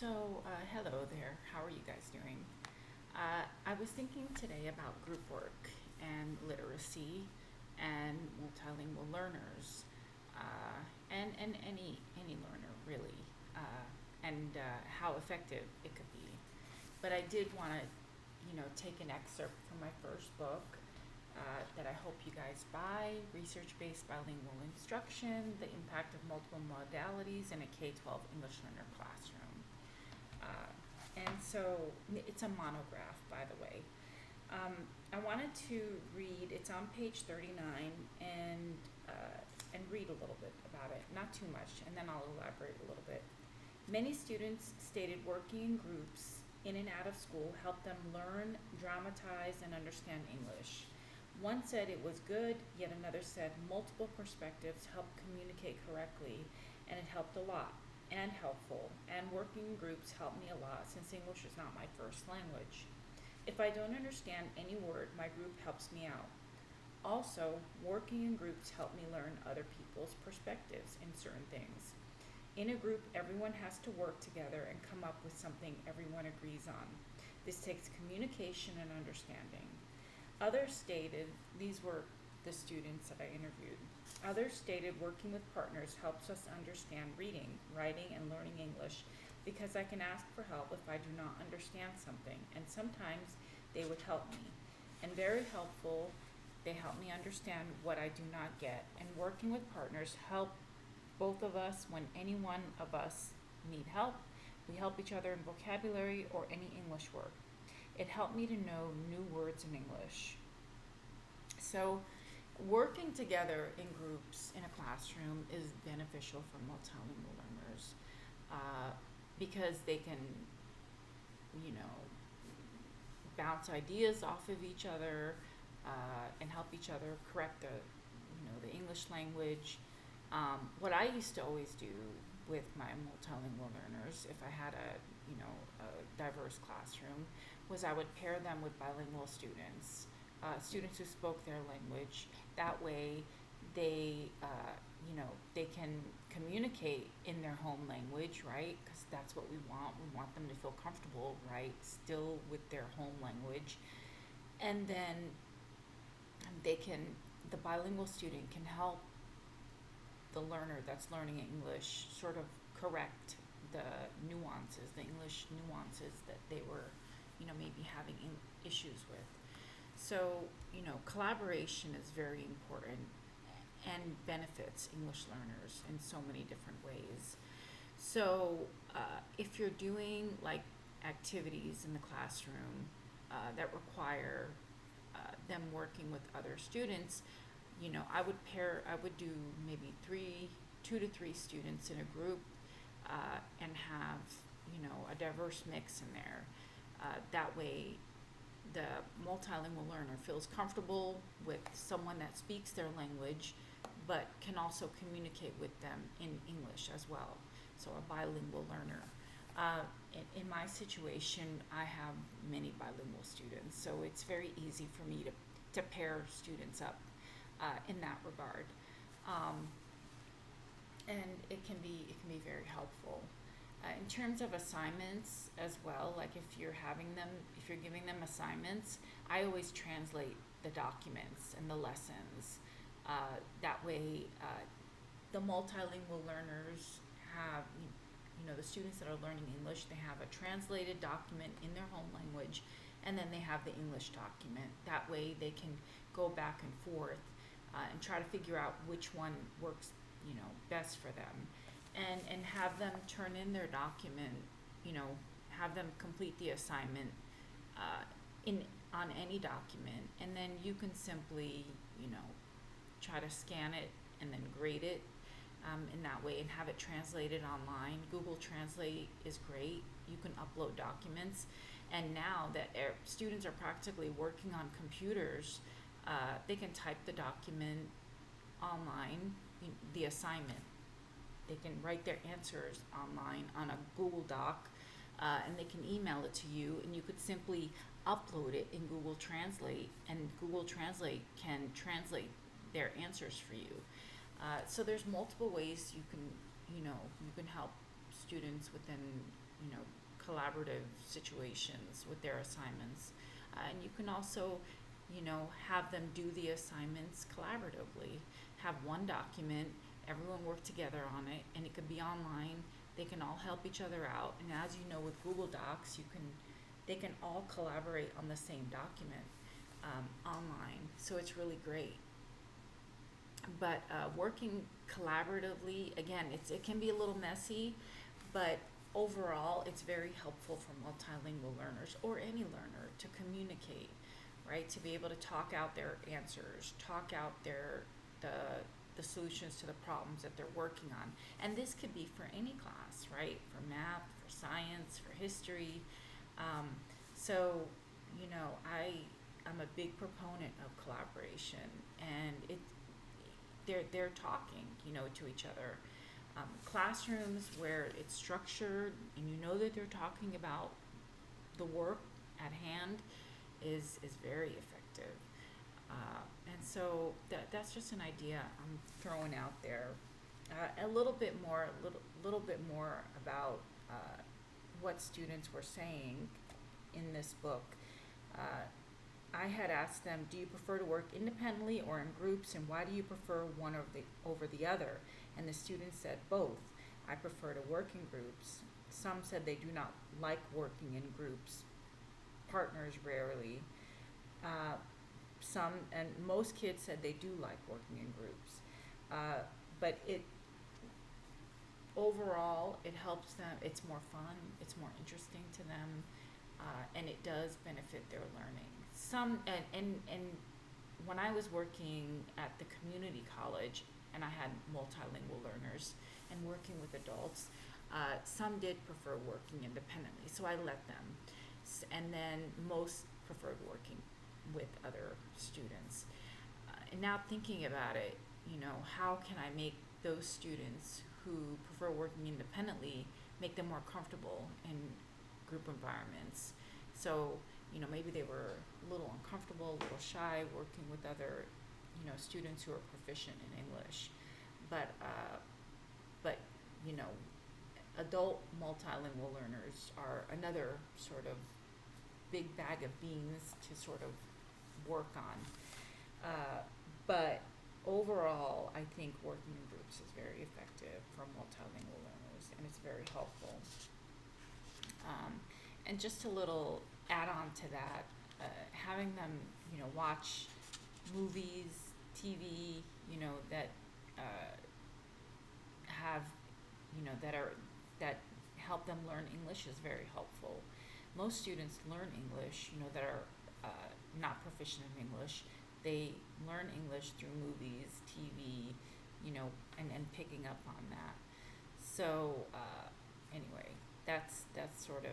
Hello there. How are you guys doing? I was thinking today about group work and literacy and multilingual learners, and any learner really, and how effective it could be. But I did want to, take an excerpt from my first book that I hope you guys buy: Research-Based Bilingual Instruction: The Impact of Multiple Modalities in a K-12 English Learner Classroom. And so it's a monograph, by the way. I wanted to read. It's on page 39, and read a little bit about it, not too much, and then I'll elaborate a little bit. Many students stated working in groups in and out of school helped them learn, dramatize, and understand English. One said it was good, yet another said multiple perspectives helped communicate correctly, and it helped a lot and helpful. And working in groups helped me a lot since English is not my first language. If I don't understand any word, my group helps me out. Also, working in groups helped me learn other people's perspectives in certain things. In a group, everyone has to work together and come up with something everyone agrees on. This takes communication and understanding. Others stated, these were the students that I interviewed. Others stated working with partners helps us understand reading, writing, and learning English because I can ask for help if I do not understand something, and sometimes they would help me. And very helpful, they help me understand what I do not get. And working with partners help both of us when any one of us need help. We help each other in vocabulary or any English word. It helped me to know new words in English. So, working together in groups in a classroom is beneficial for multilingual learners because they can, bounce ideas off of each other and help each other correct the English language. What I used to always do with my multilingual learners, if I had a diverse classroom, was I would pair them with bilingual students, students who spoke their language. That way, they can communicate in their home language, right? Because that's what we want. We want them to feel comfortable, right? Still with their home language, and then the bilingual student can help the learner that's learning English sort of correct the nuances, the English nuances that they were, maybe having issues with. So, collaboration is very important and benefits English learners in so many different ways. So, if you're doing like activities in the classroom that require them working with other students, I would do maybe 2 to 3 students in a group and have, a diverse mix in there. That way, the multilingual learner feels comfortable with someone that speaks their language, but can also communicate with them in English as well. So a bilingual learner. In my situation, I have many bilingual students, so it's very easy for me to pair students up in that regard, and it can be very helpful. In terms of assignments as well, like if you're giving them assignments, I always translate the documents and the lessons. That way, the multilingual learners have, the students that are learning English, they have a translated document in their home language, and then they have the English document. That way, they can go back and forth and try to figure out which one works, best for them. And have them turn in their document, have them complete the assignment on any document, and then you can simply, try to scan it and then grade it in that way and have it translated online. Google Translate is great. You can upload documents, and now that students are practically working on computers, they can type the document online, the assignment. They can write their answers online on a Google Doc, and they can email it to you, and you could simply upload it in Google Translate, and Google Translate can translate their answers for you. So there's multiple ways you can help students within, collaborative situations with their assignments. And you can also, have them do the assignments collaboratively. Have one document, everyone work together on it, and it could be online. They can all help each other out. And as you know, with Google Docs, they can all collaborate on the same document online. So it's really great. But working collaboratively, again, it can be a little messy, but overall, it's very helpful for multilingual learners or any learner to communicate, right? To be able to talk out their answers, talk out the solutions to the problems that they're working on. And this could be for any class, right? For math, for science, for history. So, I'm a big proponent of collaboration, and they're talking, to each other. Classrooms where it's structured and that they're talking about the work at hand is very effective. And so that's just an idea I'm throwing out there. A little bit more about what students were saying in this book. I had asked them, do you prefer to work independently or in groups, and why do you prefer one over the other? And the students said both. I prefer to work in groups. Some said they do not like working in groups. Partners rarely. Some and most kids said they do like working in groups. But overall, it helps them. It's more fun. It's more interesting to them. And it does benefit their learning. And when I was working at the community college, and I had multilingual learners and working with adults, some did prefer working independently, so I let them. And then most preferred working with other students. And now thinking about it, how can I make those students who prefer working independently, make them more comfortable in group environments? So, maybe they were a little uncomfortable, a little shy working with other, students who are proficient in English. But adult multilingual learners are another sort of big bag of beans to sort of work on. But overall, I think working in groups is very effective for multilingual learners, and it's very helpful. And just a little add-on to that, having them, watch movies, TV, that have, that help them learn English is very helpful. Most students learn English, that are not proficient in English. They learn English through movies, TV, and picking up on that. So anyway, that's sort of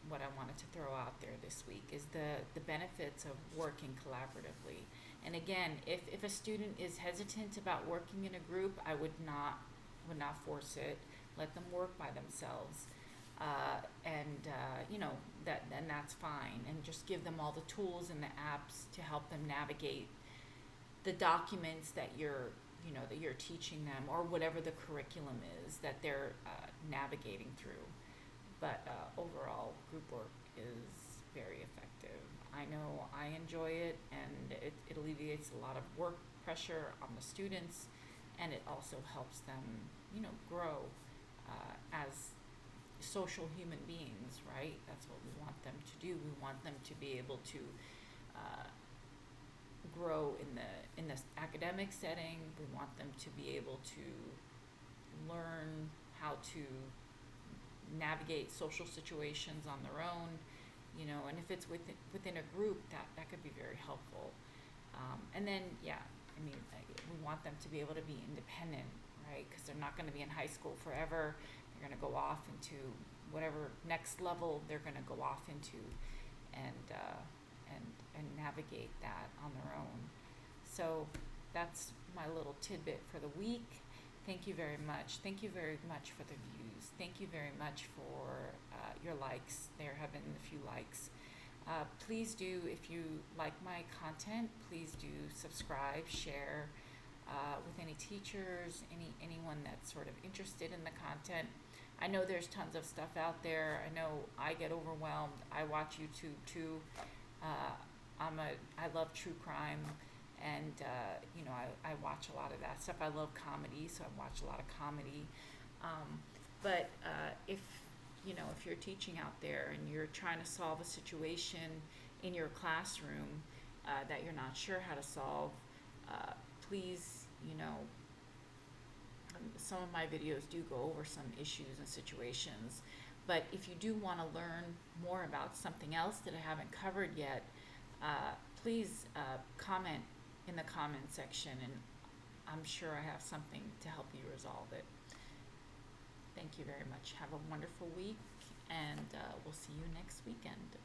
what I wanted to throw out there this week is the benefits of working collaboratively. And again, if a student is hesitant about working in a group, I would not force it. Let them work by themselves, and that's fine. And just give them all the tools and the apps to help them navigate the documents that you're teaching them, or whatever the curriculum is that they're navigating through. But overall, group work is very effective. I know I enjoy it, and it alleviates a lot of work pressure on the students, and it also helps them, grow as social human beings, right? That's what we want them to do. We want them to be able to grow in the academic setting. We want them to be able to learn how to navigate social situations on their own, and if it's within a group, that could be very helpful. And then, we want them to be able to be independent, right? Because they're not going to be in high school forever. They're going to go off into whatever next level they're going to go off into, and navigate that on their own. So that's my little tidbit for the week. Thank you very much. Thank you very much for the views. Thank you very much for your likes. There have been a few likes. Please do, if you like my content, please do subscribe, share with any teachers, anyone that's sort of interested in the content. I know there's tons of stuff out there. I know I get overwhelmed. I watch YouTube too. I love true crime, and I watch a lot of that stuff. I love comedy, so I watch a lot of comedy. But if you're teaching out there and you're trying to solve a situation in your classroom that you're not sure how to solve, please, some of my videos do go over some issues and situations. But if you do want to learn more about something else that I haven't covered yet, please comment in the comment section, and I'm sure I have something to help you resolve it. Thank you very much. Have a wonderful week, and we'll see you next weekend.